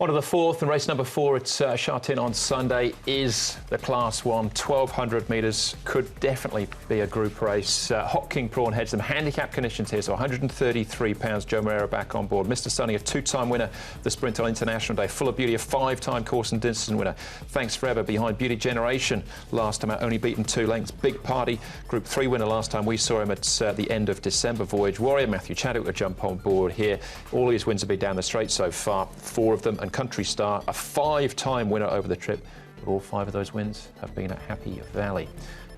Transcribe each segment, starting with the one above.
On to the fourth, and race number 4 at Sha Tin on Sunday is the Class 1 1200 metres. Could definitely be a group race. Hot King Prawn heads some handicap conditions here, so £133. Joe Moreira back on board. Mr. Stunning, a 2-time winner the Sprint on International Day. Full of Beauty, a 5-time course and distance winner. Thanks Forever behind Beauty Generation last time out, only beaten 2 lengths. Big Party, Group 3 winner last time we saw him at the end of December. Voyage Warrior, Matthew Chadwick will jump on board here. All his wins have been down the straight so far, 4 of them. And Country Star, a 5-time winner over the trip, but all 5 of those wins have been at Happy Valley.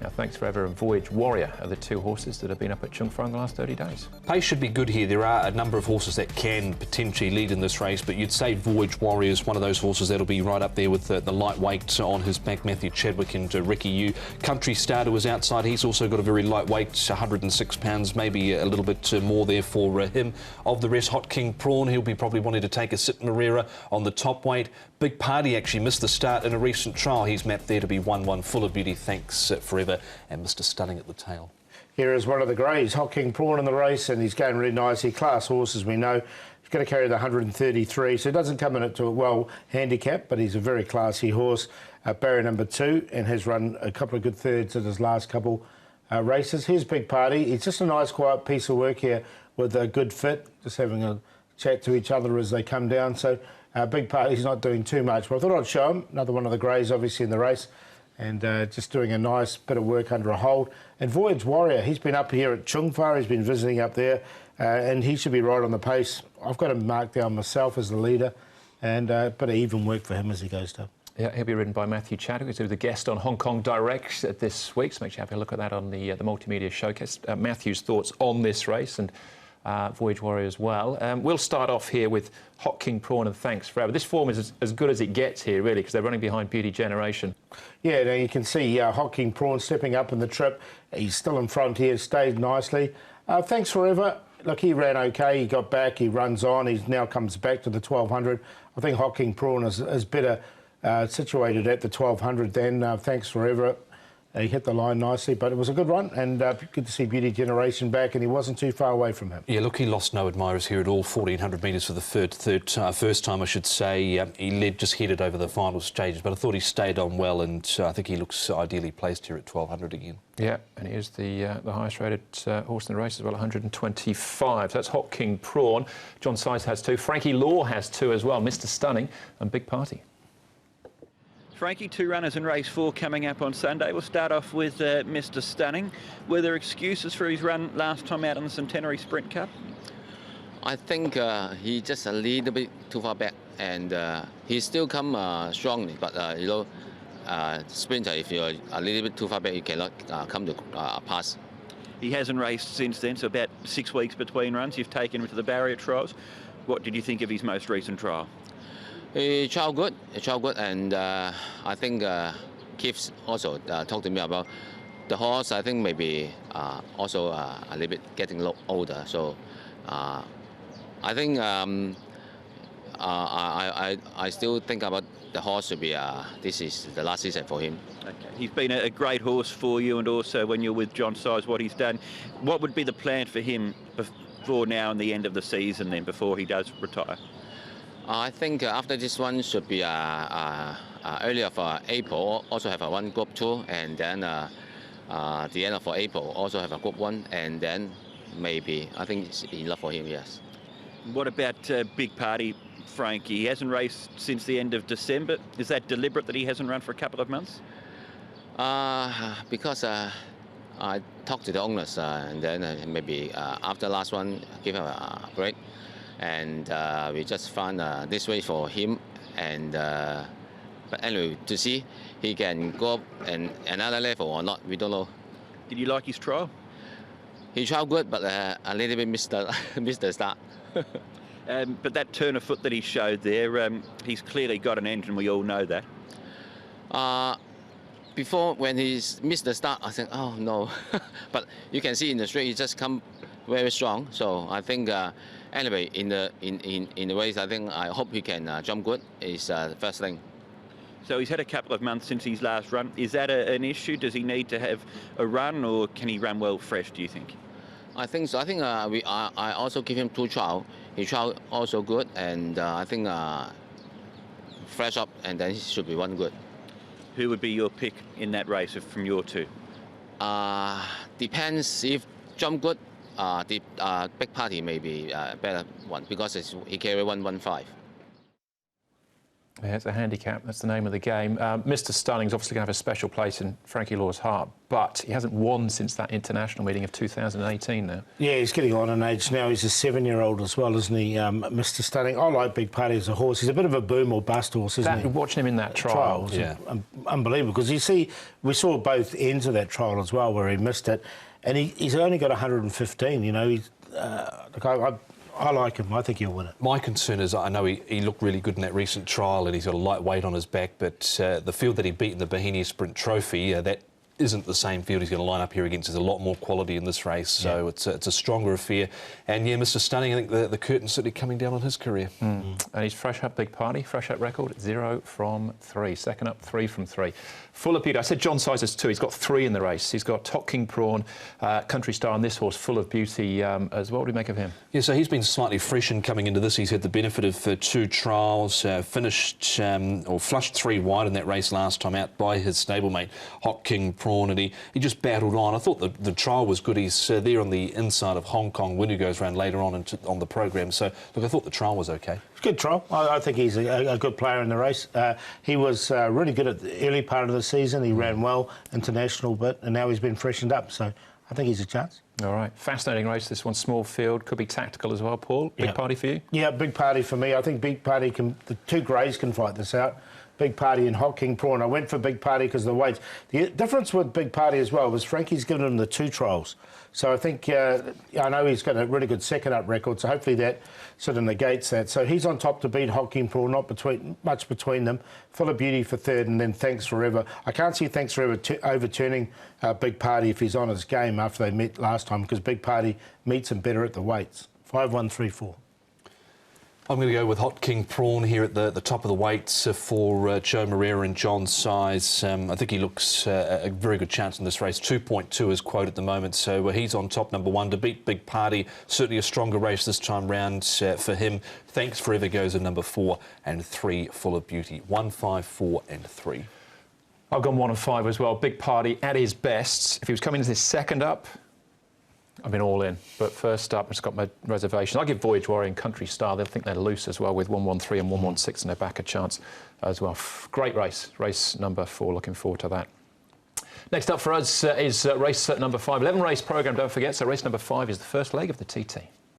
Now, Thanks Forever and Voyage Warrior are the 2 horses that have been up at Chung Far in the last 30 days. Pace should be good here. There are a number of horses that can potentially lead in this race, but you'd say Voyage Warrior is one of those horses that'll be right up there with the lightweight on his back, Matthew Chadwick and Ricky Yu. Country Star was outside. He's also got a very lightweight, £106, maybe a little bit more there for him. Of the rest, Hot King Prawn, he'll be probably wanting to take a sit Moreira on the top weight. Big Party actually missed the start in a recent trial. He's mapped there to be 1-1. Full of Beauty, Thanks Forever, and Mr. Stunning at the tail. Here is one of the greys, Hot King Prawn in the race, and he's going really nicely. Class horse, as we know. He's going to carry the 133, so he doesn't come in to a well handicap, but he's a very classy horse. Barrier number 2, and has run a couple of good thirds in his last couple races. Here's Big Party. It's just a nice, quiet piece of work here with a good fit, just having a chat to each other as they come down. So Big Party's not doing too much, but I thought I'd show him. Another one of the greys, obviously, in the race. And just doing a nice bit of work under a hold. And Voyage Warrior, he's been up here at Chung Far, he's been visiting up there, and he should be right on the pace. I've got him marked down myself as the leader, and a bit of even work for him as he goes down. Yeah, he'll be ridden by Matthew Chadwick, who's the guest on Hong Kong Direct this week, so make sure you have a look at that on the multimedia showcase. Matthew's thoughts on this race, and Voyage Warrior as well. We'll start off here with Hot King Prawn and Thanks Forever. This form is as good as it gets here, really, because they're running behind Beauty Generation. Yeah, now you can see Hot King Prawn stepping up in the trip. He's still in front here, stayed nicely. Thanks Forever, look, he ran okay, he got back, he runs on, he now comes back to the 1200. I think Hot King Prawn is better situated at the 1200 than Thanks Forever. He hit the line nicely, but it was a good run, and good to see Beauty Generation back, and he wasn't too far away from him. Yeah, look, he lost no admirers here at all. 1,400 metres for the first time, I should say. He led, just headed over the final stages, but I thought he stayed on well, and I think he looks ideally placed here at 1,200 again. Yeah, and he is the highest rated horse in the race as well, 125. So that's Hot King Prawn. John Size has 2. Frankie Law has 2 as well. Mr. Stunning and Big Party. Frankie, 2 runners in race 4 coming up on Sunday. We'll start off with Mr. Stunning. Were there excuses for his run last time out in the Centenary Sprint Cup? I think he just a little bit too far back, and he still come strongly. But you know, sprinter, if you're a little bit too far back, you cannot come to pass. He hasn't raced since then, so about 6 weeks between runs. You've taken him to the barrier trials. What did you think of his most recent trial? He tried good, and I think Keith also talked to me about the horse. I think maybe also a little bit getting older. So I think I still think about the horse to be this is the last season for him. Okay. He's been a great horse for you, and also when you're with John Size, what he's done. What would be the plan for him before now and the end of the season, then, before he does retire? I think after this one should be earlier for April, also have a one Group 2, and then the end of April also have a Group 1, and then maybe I think it's enough for him, yes. What about Big Party, Frankie? He hasn't raced since the end of December. Is that deliberate that he hasn't run for a couple of months? Because I talked to the owners, and then maybe after last one, give him a break. And we just found this way for him, and but anyway, to see he can go up another level or not, we don't know. Did you like his trial? He tried good, but a little bit missed the start. But that turn of foot that he showed there, he's clearly got an engine, we all know that. Before, when he missed the start, I think, oh no. But you can see in the straight, he just come very strong. So I think anyway, in the race, I hope he can jump good. Is the first thing. So he's had a couple of months since his last run. Is that an issue? Does he need to have a run, or can he run well fresh, do you think? I think so. I think I also give him 2 trials. He tried also good, and I think fresh up, and then he should be one good. Who would be your pick in that race from your two? Depends if jump good. The Big Party may be a better one because he carry 115. Yeah, it's a handicap. That's the name of the game. Mr. Stunning's obviously going to have a special place in Frankie Law's heart, but he hasn't won since that international meeting of 2018 now. Yeah, he's getting on in age now. He's a 7-year-old as well, isn't he, Mr. Stunning? I like Big Party as a horse. He's a bit of a boom or bust horse, isn't he? Watching him in that trial. Yeah. Unbelievable, because you see, we saw both ends of that trial as well where he missed it, and he's only got 115, you know. I like him. I think he'll win it. My concern is I know he looked really good in that recent trial and he's got a light weight on his back, but the field that he beat in the Bohemia Sprint Trophy, that isn't the same field he's going to line up here against. There's a lot more quality in this race, so it's a stronger affair. And yeah, Mr. Stunning, I think the curtain's certainly coming down on his career. And he's fresh up Big Party, fresh up record, 0 from 3. Second up, 3 from 3. Full of beauty. I said John Sizes 2. He's got 3 in the race. He's got Top King Prawn, Country Star, and this horse, Full of Beauty as well. What do you make of him? Yeah, so he's been slightly fresh in coming into this. He's had the benefit of 2 trials, finished or flushed 3 wide in that race last time out by his stablemate, Hot King Prawn, and he just battled on. I thought the trial was good. He's there on the inside of Hong Kong when he goes around later on on the program. So, look, I thought the trial was okay. It's a good trial. I think he's a good player in the race. He was really good at the early part of the season. He ran well, international bit, and now he's been freshened up. So I think he's a chance. All right. Fascinating race, this one. Small field. Could be tactical as well, Paul. Big Party for you? Yeah, Big Party for me. I think Big Party the 2 greys can fight this out. Big Party and Hot King Prawn. I went for Big Party because of the weights. The difference with Big Party as well was Frankie's given him the 2 trials. So I think, I know he's got a really good second-up record, so hopefully that sort of negates that. So he's on top to beat Hot King Prawn, not much between them. Full of Beauty for 3rd, and then Thanks Forever. I can't see Thanks Forever overturning Big Party if he's on his game after they met last time, because Big Party meets him better at the weights. 5, 1, 3, 4. I'm going to go with Hot King Prawn here at the top of the weights for Joe Moreira and John Size. I think he looks a very good chance in this race. 2.2 is quote at the moment, so he's on top, number 1. To beat Big Party, certainly a stronger race this time round for him. Thanks Forever goes at number 4, and 3 Full of Beauty. 1, 5, 4 and 3. I've gone 1 and 5 as well. Big Party at his best. If he was coming as his second up, I've been all in, but first up, I've just got my reservations. I'll give Voyage Warrior and Country Star. They'll think they're loose as well with 113 and 116 in their back a chance as well. Great race, race number 4. Looking forward to that. Next up for us is race number 5. 11 race programme, don't forget. So race number 5 is the first leg of the TT.